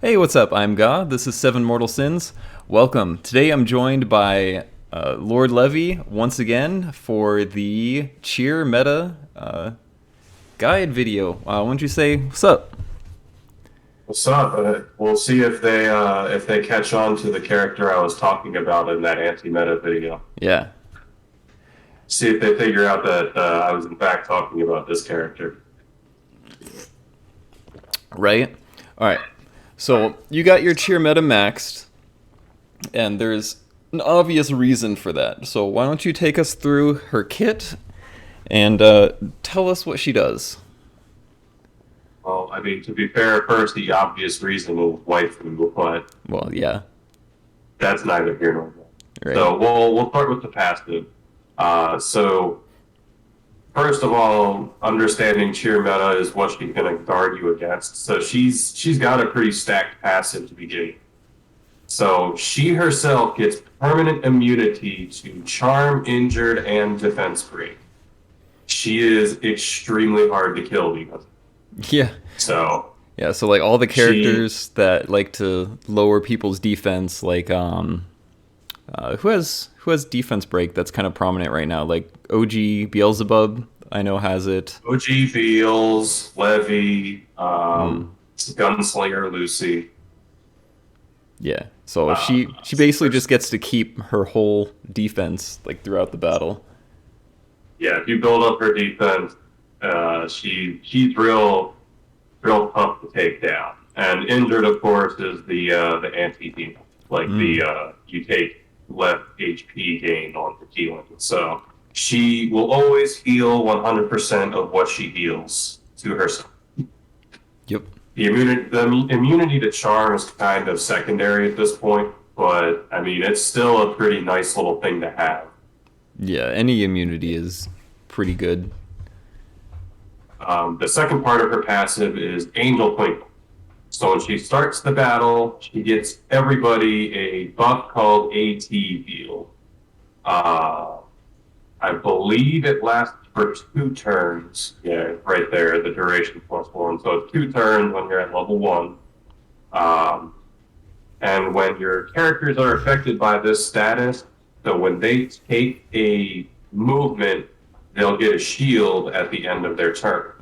Hey, what's up? I'm Ga. This is Seven Mortal Sins. Welcome. Today I'm joined by Lord Levy once again for the Cheer Meta guide video. Why don't you say what's up? What's up? We'll see if they catch on to the character I was talking about in that anti-meta video. Yeah, See if they figure out that I was in fact talking about this character. right? All right. So you got your Cheer Meta maxed, and there's an obvious reason for that. So why don't you take us through her kit and tell us what she does? Well, I mean, to be fair, first the obvious reason was waifu, but Well, yeah, that's neither here nor there. right. So we'll start with the passive. So first of all, understanding cheer meta is what she's going to guard you against. So she's got a pretty stacked passive to begin. So she herself gets permanent immunity to charm, injured, and defense break. She is extremely hard to kill because Yeah. so Yeah, so like all the she characters that like to lower people's defense, like who has defense break that's kind of prominent right now? Like OG Beelzebub, I know has it. OG Beals, Levy, Mm, Gunslinger Lucy. yeah. So Uh, she basically just gets to keep her whole defense like throughout the battle. yeah, if you build up her defense, she's real tough to take down. And injured, of course, is the anti heal. Like Mm, you take less HP gain on the healing. So she will always heal 100% of what she heals to herself. yep. The immunity to charm is kind of secondary at this point, but I mean it's still a pretty nice little thing to have. Yeah, any immunity is pretty good. The second part of her passive is Angel Twinkle. So when she starts the battle, she gets everybody a buff called AT Heal. Uh, I believe it lasts for 2 turns. Yeah, right there, the duration +1. So it's 2 turns when you're at level 1. Um, and when your characters are affected by this status, so when they take a movement, they'll get a shield at the end of their turn.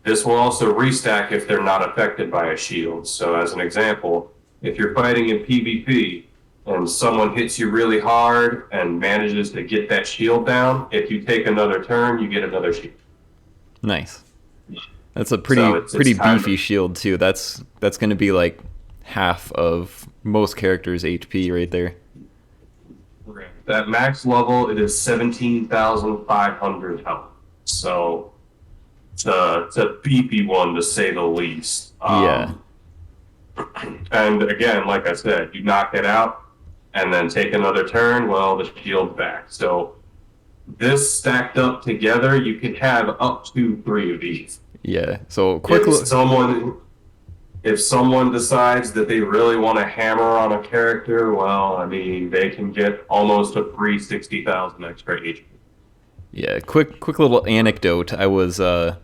This will also restack if they're not affected by a shield. So, as an example, if you're fighting in PvP and someone hits you really hard and manages to get that shield down, if you take another turn, you get another shield. Nice. That's a So pretty it's kind of beefy shield too. That's going to be like half of most characters' HP right there. at max level. It is 17,500 health. So it's a beefy one to say the least. Yeah. And again, like I said, you knock it out and then take another turn, well, the shield's back. So this stacked up together, you could have up to 3 of these. Yeah. So quick If look. someone if someone decides that they really want to hammer on a character, well, I mean, they can get almost a free 60,000 extra HP. Yeah, quick little anecdote. I was a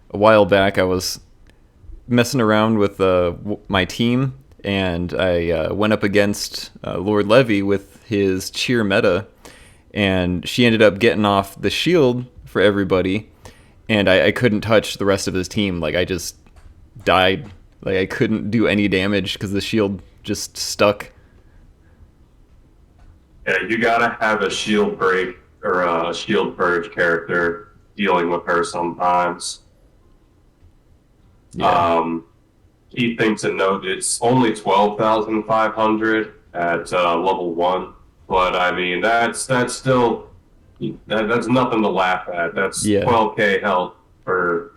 while back. I was messing around with my team, and I went up against Lord Levy with his cheer meta, and she ended up getting off the shield for everybody, and I couldn't touch the rest of his team. Like I just died. Like I couldn't do any damage because the shield just stuck. Yeah, you gotta have a shield break or a shield purge character dealing with her sometimes. Yeah. Um, Key thing to note: it's only 12,500 at level 1, but I mean that's still that's nothing to laugh at. That's Yeah. 12k health for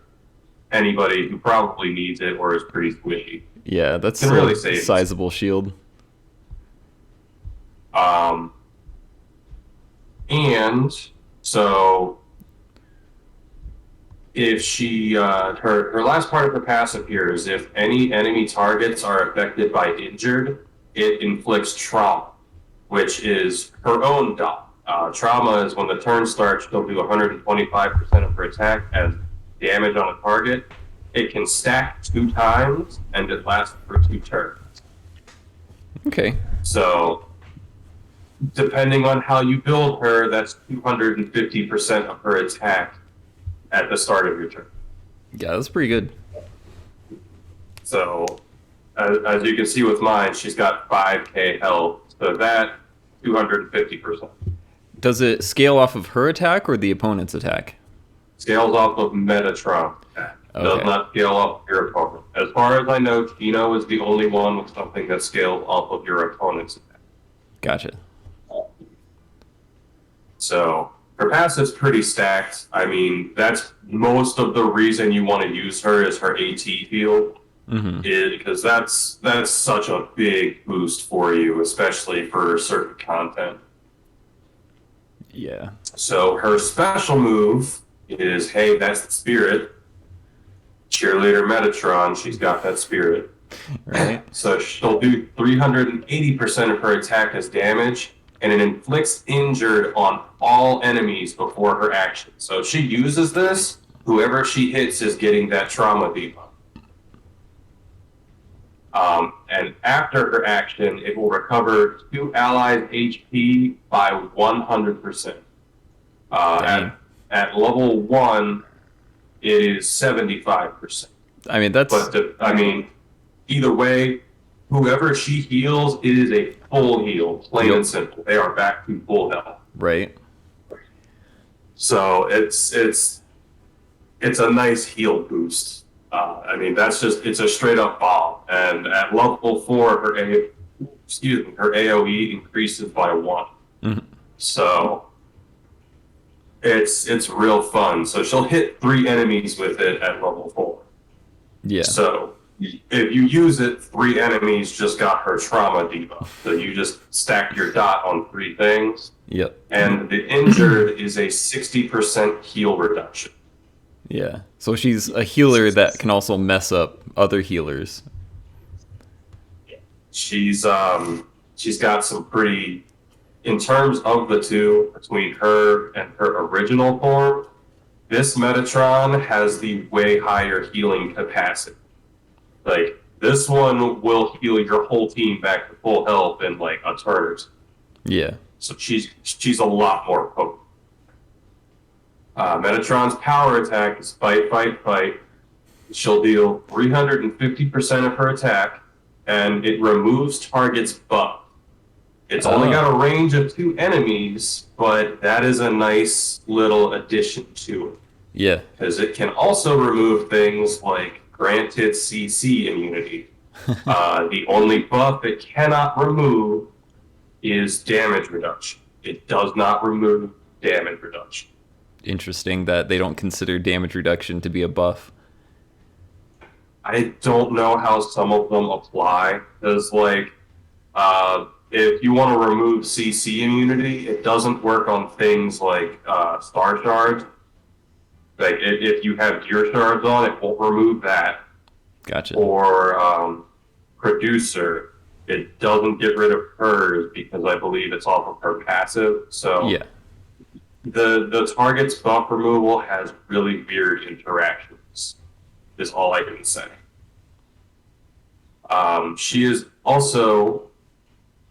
anybody who probably needs it or is pretty squishy. Yeah, that's Can a really save you. sizable shield. Um, and so if she her last part of her passive here is if any enemy targets are affected by injured, it inflicts trauma, which is her own dot. Trauma is when the turn starts, she'll do 125% of her attack as damage on a target. It can stack 2 times, and it lasts for 2 turns. Okay. So, depending on how you build her, that's 250% of her attack at the start of your turn. Yeah, that's pretty good. So, as you can see with mine, she's got 5k health. So that 250% Does it scale off of her attack or the opponent's attack? scales off of Metatron. Does Okay. not scale off your opponent. As far as I know, Chino is the only one with something that scales off of your opponent's attack. Gotcha. So her passive's pretty stacked. I mean, that's most of the reason you want to use her is her AT field, is because that's such a big boost for you, especially for certain content. Yeah. So her special move is, hey, that's the spirit. Cheerleader Metatron, she's got that spirit. Right. So she'll do 380% of her attack as damage, and it inflicts injured on all enemies before her action. So if she uses this, whoever she hits is getting that trauma debuff. And after her action, it will recover 2 allies' HP by 100%. At level 1, it is 75%. I mean, that's I mean, either way, whoever she heals, it is a full heal, plain and simple. They are back to full health. right. So it's a nice heal boost. I mean, it's a straight up bomb. And at level 4, her AOE increases by 1. So it's real fun. So she'll hit 3 enemies with it at level 4. Yeah. So if you use it, 3 enemies just got her trauma debuff. So you just stack your dot on 3 things. Yep. And the injured is a 60% heal reduction. Yeah. So she's a healer that can also mess up other healers. She's got some pretty, in terms of the two, between her and her original form, this Metatron has the way higher healing capacity. Like, this one will heal your whole team back to full health in like a turn or two. Yeah. So she's a lot more potent. Metatron's power attack is fight, fight, fight. She'll deal 350% of her attack, and it removes target's buff. It's only got a range of 2 enemies, but that is a nice little addition to it. Yeah. Because it can also remove things like granted CC immunity. The only buff it cannot remove is damage reduction. It does not remove damage reduction. Interesting that they don't consider damage reduction to be a buff. I don't know how some of them apply. Because, like, if you want to remove CC immunity, it doesn't work on things like Star Shards. Like, if you have Gear Shards on, it won't remove that. Gotcha. Or Producer, it doesn't get rid of hers because I believe it's off of her passive. So Yeah. the target's buff removal has really weird interactions, is all I can say. She is also,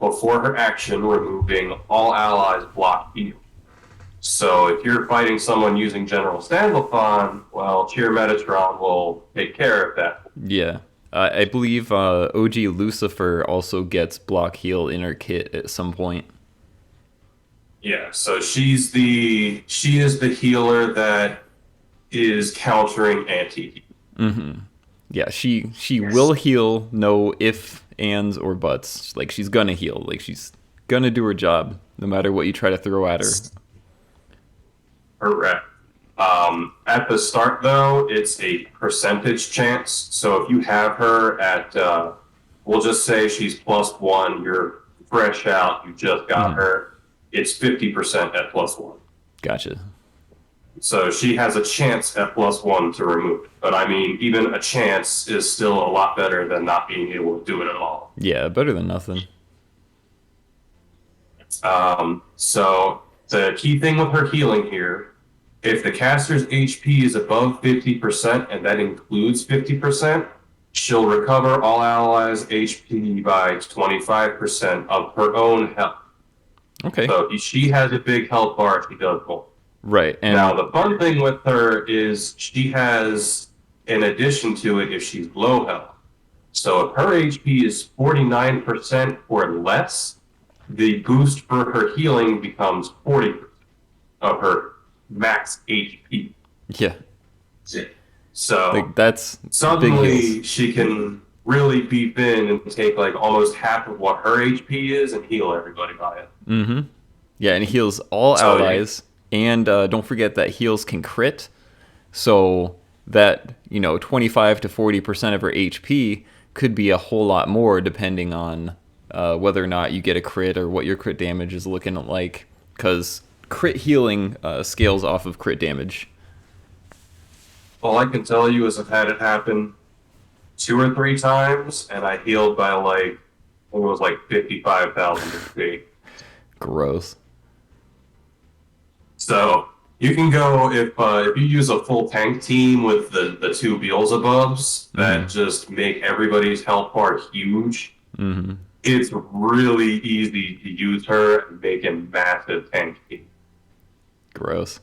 before her action, removing all allies block heal. So if you're fighting someone using General Standalphon, well, Cheer Metatron will take care of that. Yeah. I believe OG Lucifer also gets block heal in her kit at some point. Yeah, so she is the healer that is countering anti-heal. Yeah, she will heal, no if, ands, or buts. Like, she's gonna heal. Like, she's gonna do her job, no matter what you try to throw at her. Correct. At the start, though, it's a percentage chance. So if you have her at, we'll just say she's +1, you're fresh out, you just got her, it's 50% at +1. Gotcha. So she has a chance at +1 to remove it. But I mean, even a chance is still a lot better than not being able to do it at all. Yeah, better than nothing. So the key thing with her healing here If the caster's HP is above 50%, and that includes 50%, she'll recover all allies' HP by 25% of her own health. Okay. So if she has a big health bar, she does more. Right. Now, And the fun thing with her is she has, in addition to it, if she's low health. So if her HP is 49% or less, the boost for her healing becomes 40% of her max HP. yeah, So like that's big heals. suddenly she can really beef in and take like almost half of what her HP is and heal everybody by it. Mm-hmm. Yeah, and heals all So you, allies, and don't forget that heals can crit. So that 25 to 40% of her HP could be a whole lot more depending on whether or not you get a crit or what your crit damage is looking like. Because crit healing scales off of crit damage. all I can tell you is I've had it happen 2 or 3 times, and I healed by like it was like 55,000 HP. Gross. So you can go if you use a full tank team with the two Beelzebubs that Mm-hmm. just make everybody's health bar huge. Mm-hmm. It's really easy to use her and make a massive tank team. Gross.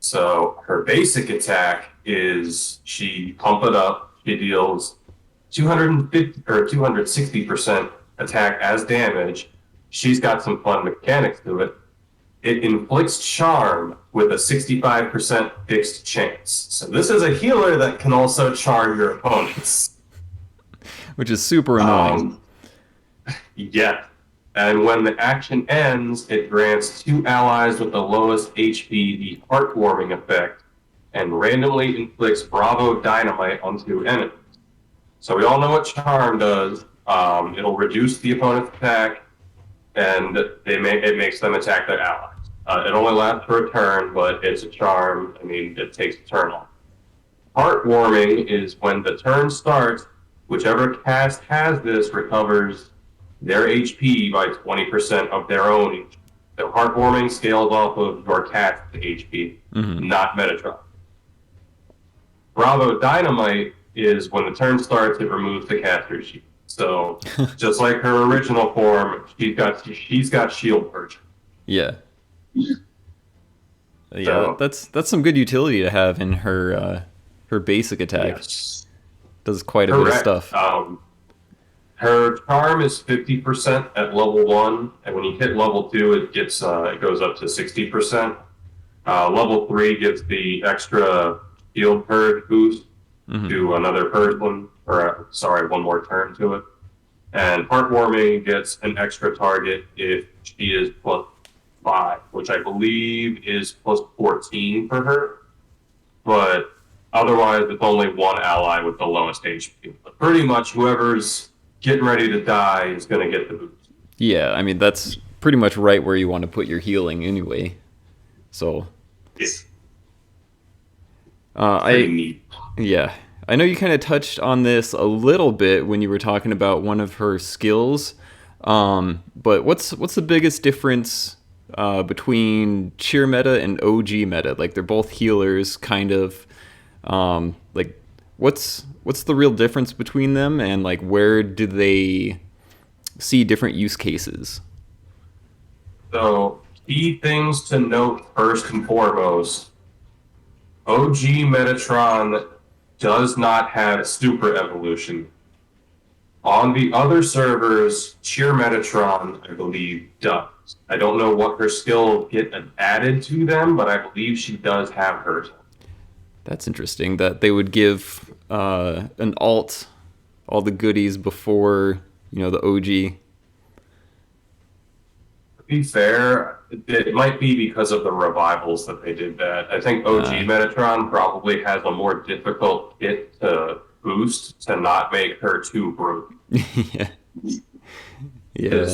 So her basic attack is she pump it up. She deals 250 or 260% attack as damage. She's got some fun mechanics to it. It inflicts charm with a 65% fixed chance. So this is a healer that can also charm your opponents. Which is super annoying. Um, yeah. And when the action ends, it grants 2 allies with the lowest HP the heartwarming effect and randomly inflicts Bravo Dynamite onto enemies. So we all know what charm does. It'll reduce the opponent's attack, and it makes them attack their allies. It only lasts for a turn, but it's a charm. I mean, it takes a turn off. Heartwarming is when the turn starts, whichever cast has this recovers their HP by 20% of their own HP. So heartwarming scales off of your cast HP, Mm-hmm. not Metatron. Bravo Dynamite is when the turn starts, it removes the caster sheet. So just like her original form, she's got shield purge. Yeah. Yeah, So that's some good utility to have in her basic attack. yes, Does quite a bit of correct. stuff. Her charm is 50% at level 1, and when you hit level 2, it goes up to 60%. Level 3 gives the extra shield purge boost Mm-hmm. to another person, or sorry, one more turn to it. And Heartwarming gets an extra target if she is +5, which I believe is +14 for her. But otherwise, it's only one ally with the lowest HP. But pretty much whoever's getting ready to die is going to get the boost. Yeah, I mean that's pretty much right where you want to put your healing anyway. So, It's pretty I neat. yeah, I know you kind of touched on this a little bit when you were talking about one of her skills. But what's the biggest difference between cheer meta and OG meta? Like they're both healers, kind of. Like what's the real difference between them, and like where do they see different use cases? So, key things to note first and foremost: OG Metatron does not have super evolution. On the other servers, Cheer Metatron, I believe, does. I don't know what her skills get added to them, but I believe she does have hers. That's interesting that they would give an alt all the goodies before the OG. To be fair, it might be because of the revivals that they did that. I think OG Uh, Metatron probably has a more difficult hit to boost to not make her too broken. yeah, yeah.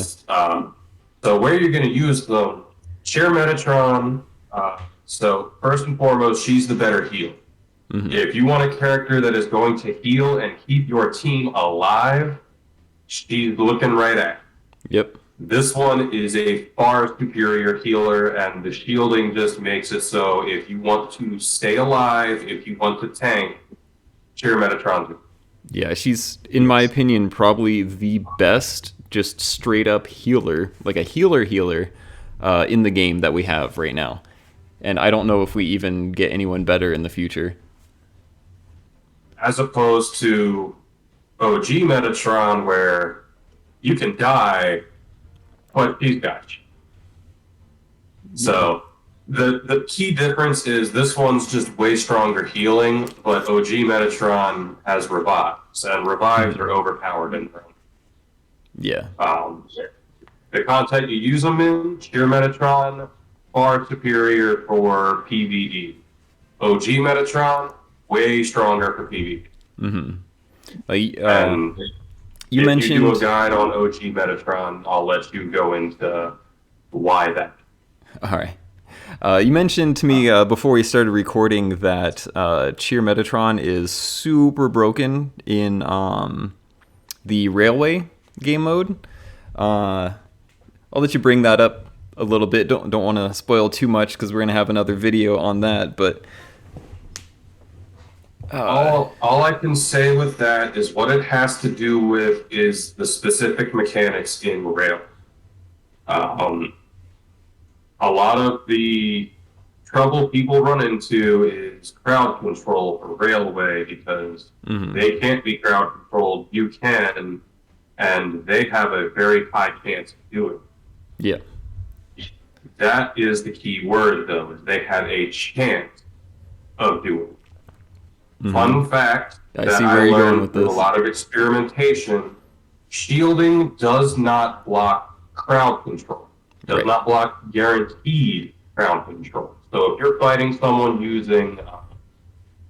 So where you're going to use them, share Metatron. So first and foremost, she's the better healer. Hmm. If you want a character that is going to heal and keep your team alive, she's looking right at. Yep. This one is a far superior healer, and the shielding just makes it so if you want to stay alive, if you want to tank, cheer Metatron. Yeah, she's, in my opinion, probably the best just straight up healer, like a healer in the game that we have right now. And I don't know if we even get anyone better in the future. As opposed to OG Metatron, where you can die, but he's got you. So the key difference is this one's just way stronger healing, but OG Metatron has revives, and revives are overpowered in them. Yeah. The content you use them in, Cheer Metatron, far superior for PvE. OG Metatron, way stronger for PvE. And you if mentioned you do a guide on OG Metatron, I'll let you go into why that. All right. You mentioned to me before we started recording that Cheer Metatron is super broken in the Railway game mode. I'll let you bring that up a little bit. Don't want to spoil too much because we're going to have another video on that. But all I can say with that is what it has to do with is the specific mechanics in Rail. A lot of the trouble people run into is crowd control for Railway because they can't be crowd controlled. You can, and they have a very high chance of doing it. Yeah. That is the key word, though, is they have a chance of doing it. Fun fact I that see I where you're going learned with through a this. lot of experimentation, shielding does not block crowd control. Does Right. not block guaranteed crowd control. So if you're fighting someone using,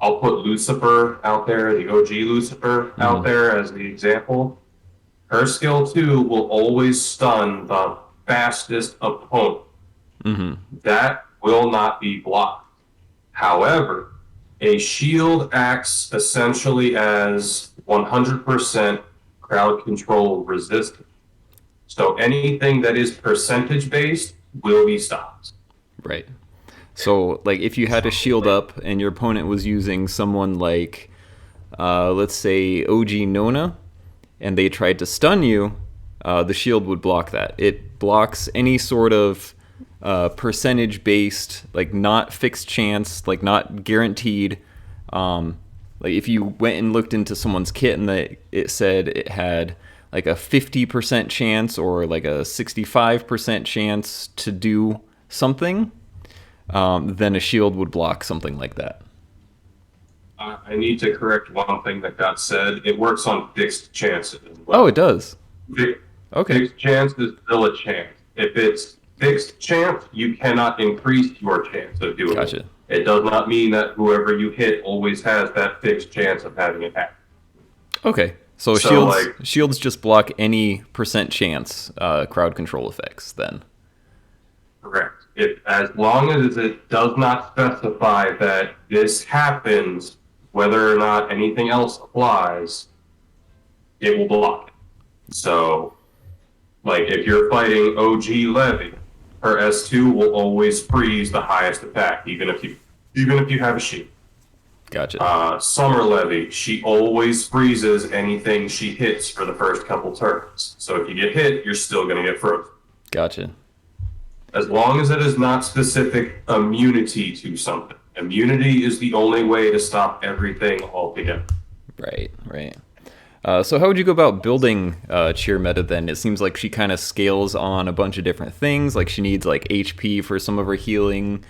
I'll put Lucifer out there, the OG Lucifer out there as the example. Her skill 2 will always stun the fastest opponent. That will not be blocked. However, a shield acts essentially as 100% crowd control resistant. So anything that is percentage based will be stopped. Right. So, like, if you had a shield up and your opponent was using someone like, let's say, OG Nona, and they tried to stun you, the shield would block that. It blocks any sort of percentage-based, like, not fixed chance, like, not guaranteed. Like, if you went and looked into someone's kit and it said it had, like, a 50% chance or, like, a 65% chance to do something, then a shield would block something like that. I need to correct one thing that got said. It works on fixed chances as well. Oh, it does. Okay. Fixed chance is still a chance. If it's fixed chance, you cannot increase your chance of doing Gotcha. it. It does not mean that whoever you hit always has that fixed chance of having it happen. Okay. So shields just block any percent chance crowd control effects then. Correct. As long as it does not specify that this happens, whether or not anything else applies, it will block it. So, like if you're fighting OG Levy, her S2 will always freeze the highest attack, even if you have a shield. Gotcha. Summer Levy, she always freezes anything she hits for the first couple turns. So if you get hit, you're still going to get frozen. Gotcha. As long as it is not specific immunity to something. Immunity is the only way to stop everything altogether. Right. So how would you go about building cheer meta then? It seems like she kind of scales on a bunch of different things. Like she needs like HP for some of her healing.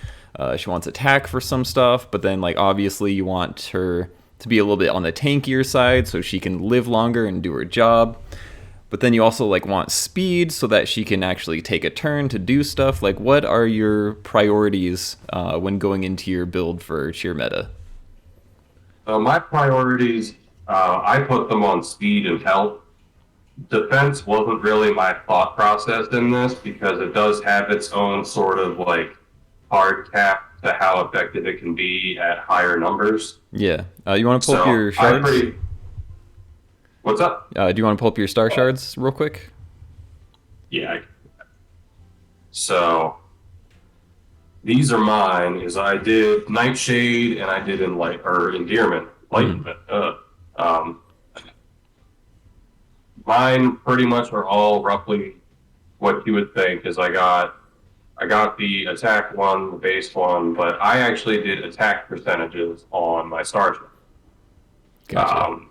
She wants attack for some stuff, but then like obviously you want her to be a little bit on the tankier side so she can live longer and do her job. But then you also like want speed so that she can actually take a turn to do stuff. Like what are your priorities when going into your build for cheer meta? My priorities, I put them on speed and health. Defense wasn't really my thought process in this because it does have its own sort of like hard cap to how effective it can be at higher numbers. Yeah. You want to pull up your shards? What's up? Do you want to pull up your star shards real quick? Yeah, So these are mine. Is I did Nightshade and I did Endearment, Mhm. Enlightenment. Um, Mine pretty much are all roughly what you would think. Is I got the attack one, the base one, but I actually did attack percentages on my starship. Gotcha. Um,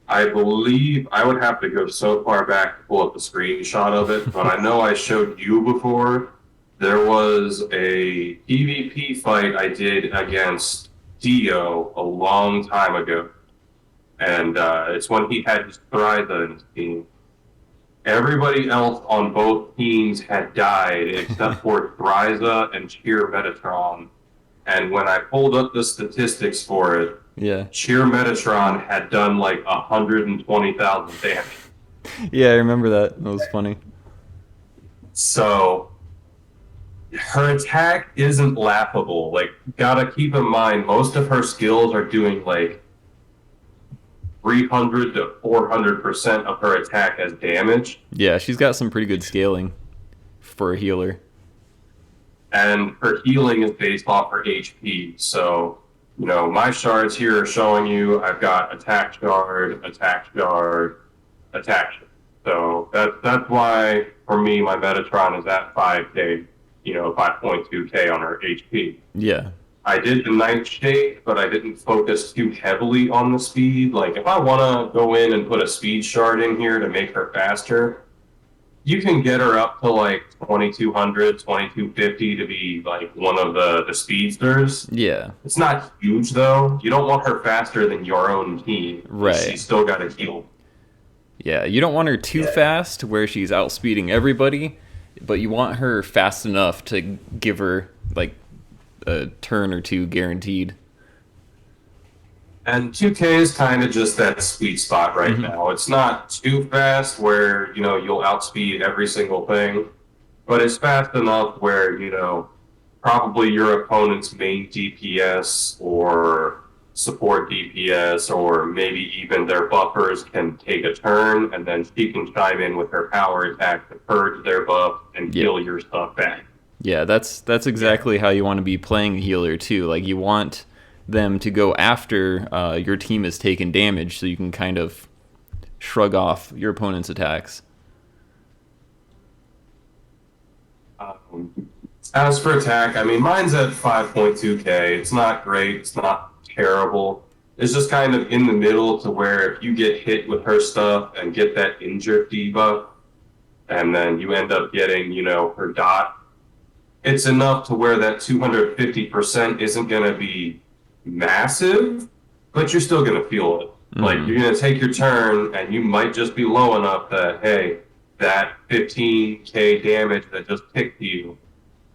I believe I would have to go so far back to pull up the screenshot of it, but I know I showed you before. There was a PvP fight I did against Dio a long time ago, and it's when he had his Thrytha in his team. Everybody else on both teams had died except for Thryza and Cheer Metatron. And when I pulled up the statistics for it, Yeah. Cheer Metatron had done like 120,000 damage. Yeah, I remember that. That was funny. So her attack isn't laughable. Like, gotta keep in mind, most of her skills are doing like 300 to 400% of her attack as damage. Yeah, she's got some pretty good scaling for a healer. And her healing is based off her HP. So, my shards here are showing you I've got attack shard, attack shard, attack shard. So that's why for me my Metatron is at 5k, 5.2k on her HP. Yeah. I did the Nightshade, but I didn't focus too heavily on the speed. Like if I want to go in and put a speed shard in here to make her faster, you can get her up to like 2200, 2250 to be like one of the speedsters. Yeah. It's not huge though. You don't want her faster than your own team. Right. She's still got to heal. Yeah, you don't want her too fast where she's outspeeding everybody, but you want her fast enough to give her like a turn or two guaranteed. And 2K is kind of just that sweet spot right Hmm. now. It's not too fast where, you'll outspeed every single thing, but it's fast enough where, probably your opponent's main DPS or support DPS or maybe even their buffers can take a turn and then she can chime in with her power attack to purge their buff and Yeah. heal your stuff back. Yeah, that's exactly how you want to be playing a healer too. Like you want them to go after your team has taken damage, so you can kind of shrug off your opponent's attacks. As for attack, I mean, mine's at 5.2k. It's not great. It's not terrible. It's just kind of in the middle to where if you get hit with her stuff and get that injured debuff, and then you end up getting, her dot, it's enough to where that 250% isn't going to be massive, but you're still going to feel it. Like, Hmm. you're going to take your turn, and you might just be low enough that, hey, that 15k damage that just ticked you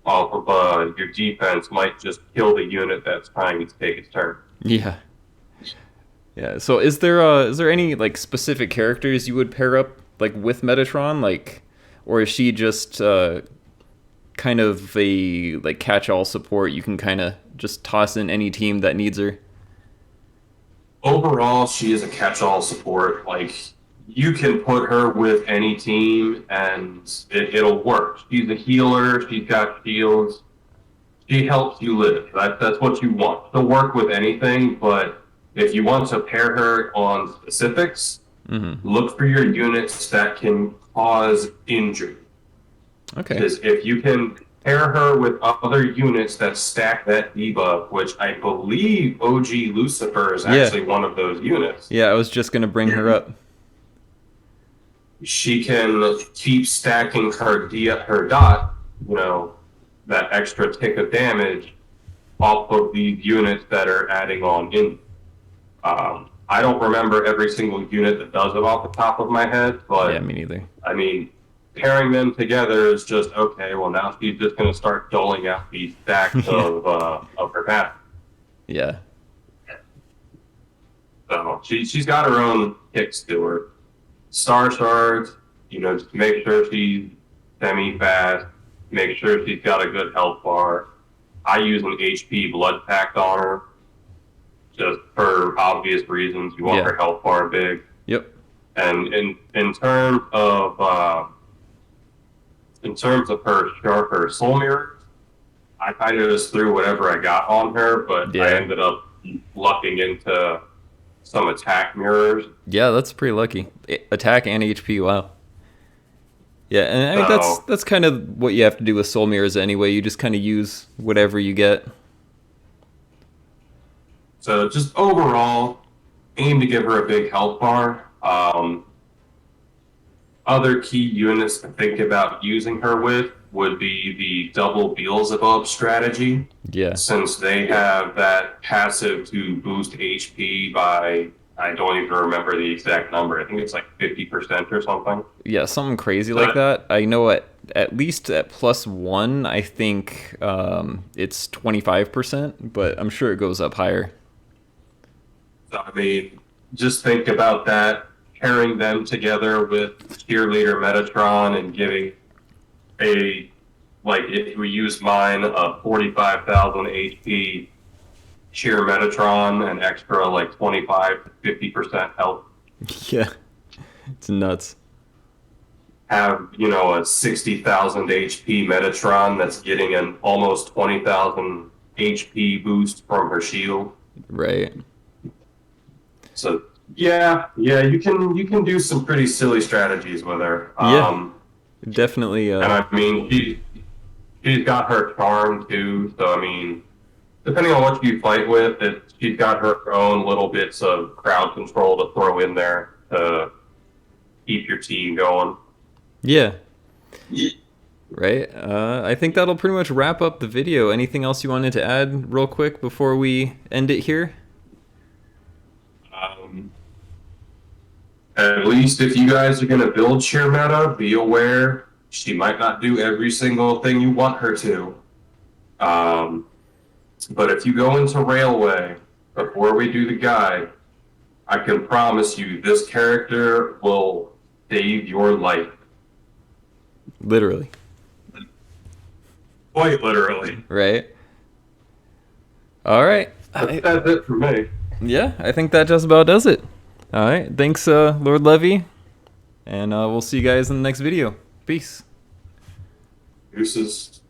off of your defense might just kill the unit that's trying to take its turn. Yeah. Yeah. So is there any like specific characters you would pair up like with Metatron, like, or is she just kind of a like catch-all support? You can kind of just toss in any team that needs her. Overall, she is a catch-all support. Like you can put her with any team and it'll work. She's a healer. She's got shields. She helps you live. That's what you want. She'll work with anything, but if you want to pair her on specifics, Hmm. look for your units that can cause injury. Okay. Is if you can pair her with other units that stack that debuff, which I believe OG Lucifer is Yeah. actually one of those units. Yeah, I was just gonna bring her up. She can keep stacking her dot, that extra tick of damage off of these units that are adding on in. I don't remember every single unit that does it off the top of my head, Yeah, but me neither. I mean, pairing them together is just okay. Well, now she's just going to start doling out these stacks Yeah. of her path. Yeah. So she's got her own kicks to her. Star shards, just make sure she's semi fast. Make sure she's got a good health bar. I use an HP blood pact on her, just for obvious reasons. You want Yeah. her health bar big. Yep. And in terms of in terms of her soul mirror, I kind of just threw whatever I got on her, but I Yeah. ended up lucking into some attack mirrors. Yeah, that's pretty lucky. Attack and HP, wow. Yeah, and I mean So, that's kind of what you have to do with soul mirrors anyway. You just kind of use whatever you get. so just overall, aim to give her a big health bar. Other key units to think about using her with would be the double Beelzebub strategy, Yeah. since they have that passive to boost HP by, I don't even remember the exact number. I think it's like 50% or something. Yeah, something crazy like But, that. I know at least at +1, I think it's 25%, but I'm sure it goes up higher. I mean, just think about that, pairing them together with Cheerleader Metatron and giving a, like, if we use mine, a 45,000 HP Cheer Metatron, an extra like 25 to 50% health. Yeah, it's nuts. Have, a 60,000 HP Metatron that's getting an almost 20,000 HP boost from her shield. Right. So yeah, you can do some pretty silly strategies with her. Yeah, definitely. And I mean, she's got her charm too. So I mean, depending on what you fight with, she's got her own little bits of crowd control to throw in there to keep your team going. Yeah. Right. I think that'll pretty much wrap up the video. Anything else you wanted to add real quick before we end it here? Um, at least if you guys are going to build sheer meta, be aware she might not do every single thing you want her to. Um, but if you go into Railway before we do the guide, I can promise you this character will save your life. Literally. Quite literally. Right. All right. That's it for me. Yeah, I think that just about does it. All right. Thanks, Lord Levy. And we'll see you guys in the next video. Peace. Deuces.